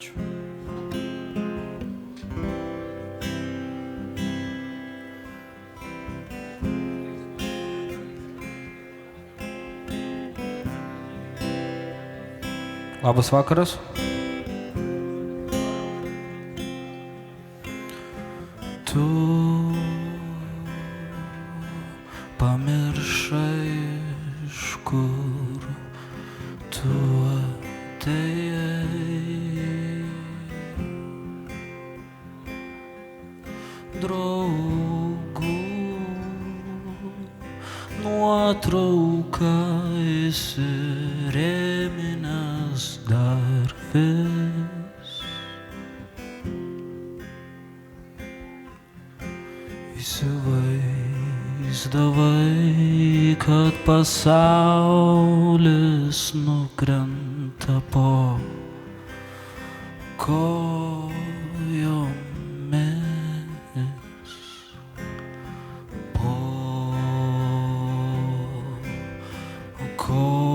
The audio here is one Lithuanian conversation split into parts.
Ačiū. Labas vakaras. Tu pamiršai, iš kur tu atėjai. Draugų nuotrauką įsirėminęs dar vis. Įsivaizdavai, kad pasaulis nukrenta po kojomis, po kojomis.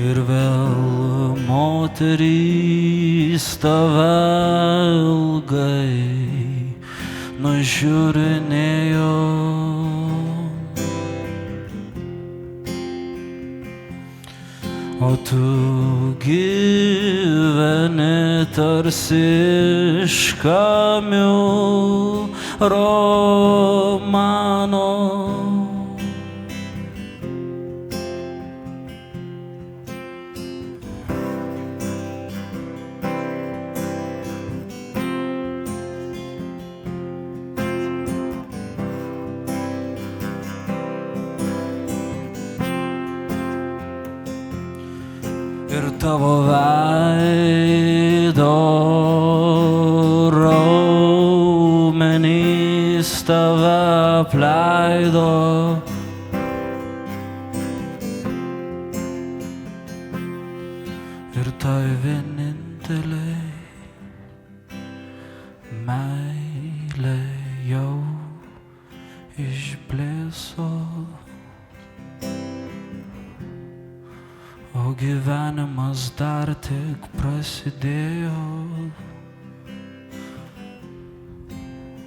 Ir vėl moterys tave ilgai nužiūrinėjo. O tu gyveni tarsi iš Camus romano. Ir tavo veido raumenys tave apleido. Ir tai vieninteliai meilė jau išblėso. O gyvenimas dar tik prasidėjo.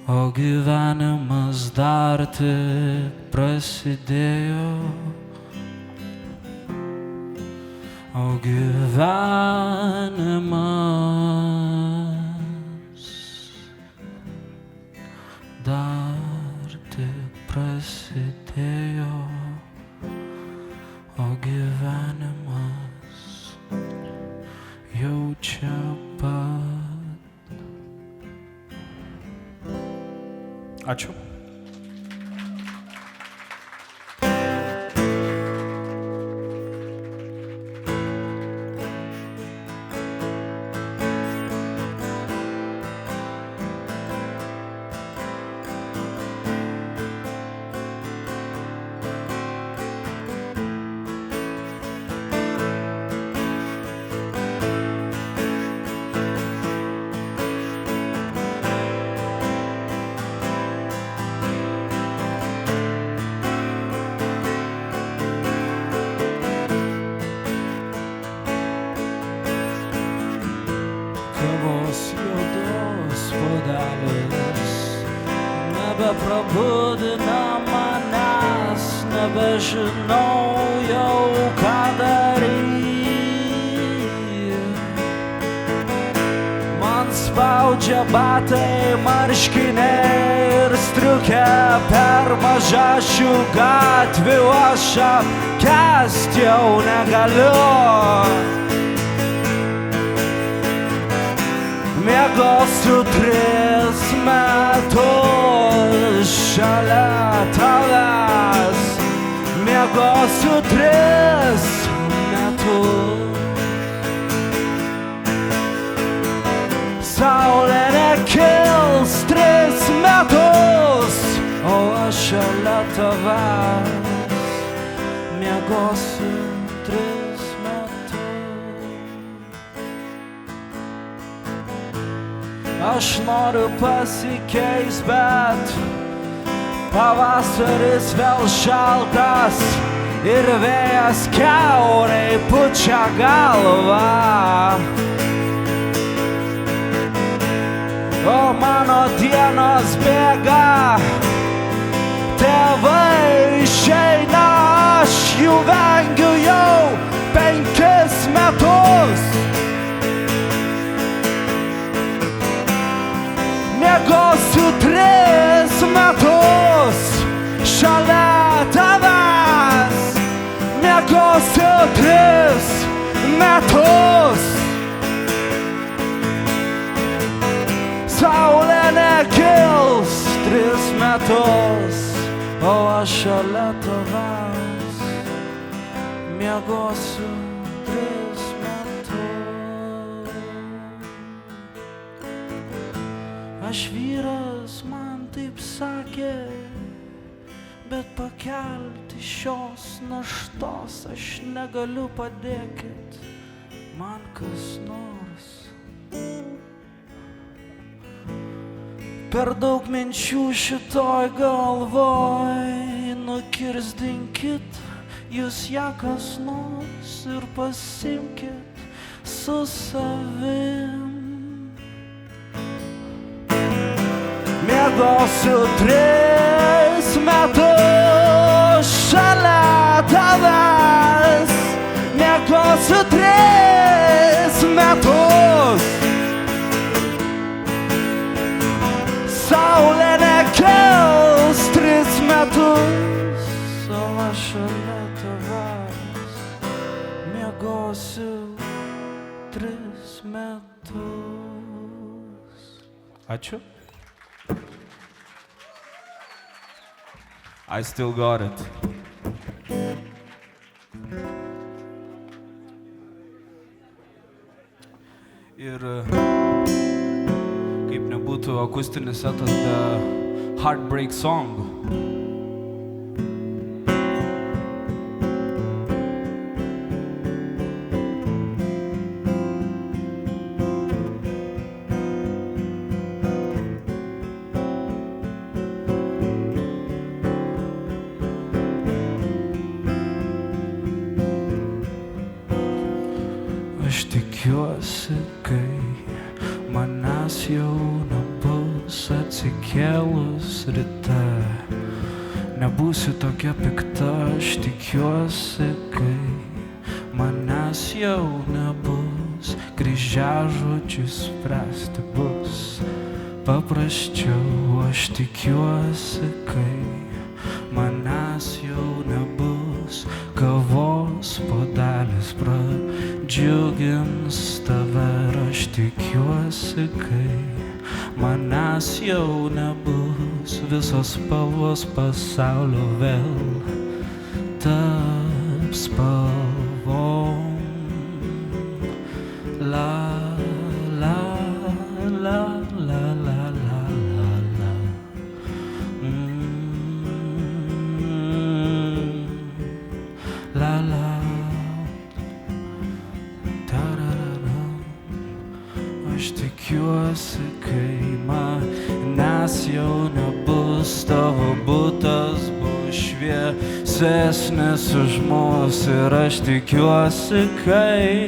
O gyvenimas dar tik prasidėjo. O gyvenimas dar tik prasidėjo. O gyvenimas jau čia pat. Ačiū. Kavos juodos puodelis nebeprabudina manęs, nebežinau jau ką daryti. Man spaudžia batai, marškiniai ir striukė per mažašių gatvių, aš apkęst jau negaliu. Miegosiu 3 metus šalia tavęs. Miegosiu 3 metus. Saulė nekils 3 metus, o aš šalia tavęs. Miegosiu 3 metus. Aš noriu pasikeist, bet Pavasaris vėl šaltas ir vėjas kiaurai pučia galvą. O mano dienos bėga, tėvai išeina, aš jų vengiu jau 5 metus. Miegosiu 3 metus šalia tavęs. Miegosiu 3 metus. Saulė nekils 3 metus, o aš šalia tavęs miegosiu 3 metus. Aš vyras man taip sakė, bet pakelti šios naštos aš negaliu, padėkit man kas nors. Per daug minčių šitoj galvoj, nukirsdinkit jūs ją kas nors ir pasimkit su savim. Miegosiu 3 metus šalia tavęs. Miegosiu 3 metus. Saulė nekils 3 metus, o aš šalia tavęs miegosiu 3 metus. Ačiū. I still got it. Ir kaip nebūtų akustinis setas be Heartbreak Song. Aš tikiuosi, kai manęs jau nebus atsikėlus ryte, nebūsiu tokia pikta. Aš tikiuosi, kai manęs jau nebus, kryžiažodžius spręsti bus paprasčiau. Aš tikiuosi, kai manęs jau nebus, kavos puodelis pradžiugins tave. Ir aš tikiuosi, kai manęs jau nebus, visos spalvos pasaulio vėl taps spalvom. La la la la la la la la. La la. Aš tikiuosi, kai manęs jau nebus, tavo butas bus šviesesnis už mus. Ir aš tikiuosi, kai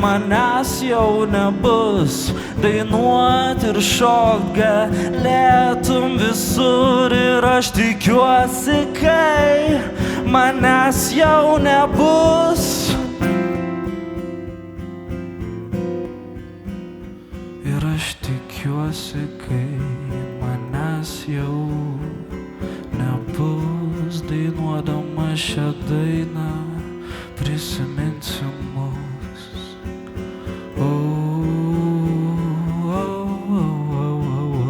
manęs jau nebus, dainuot ir šokt galėtum visur. Ir aš tikiuosi, kai manęs jau nebus. Ir aš tikiuosi, kai manęs jau nebus, dainuodama šią dainą prisiminsiu mus. Oh, oh, oh, oh, oh,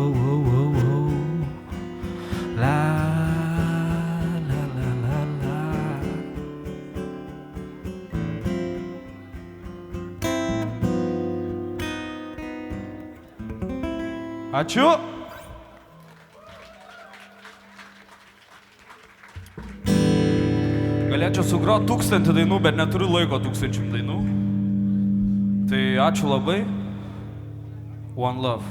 oh, oh, oh. La la la la la. Ačiū. Galėčiau sugroti 1000 dainų, bet neturiu laiko 1000 dainų. Tai ačiū labai. One love.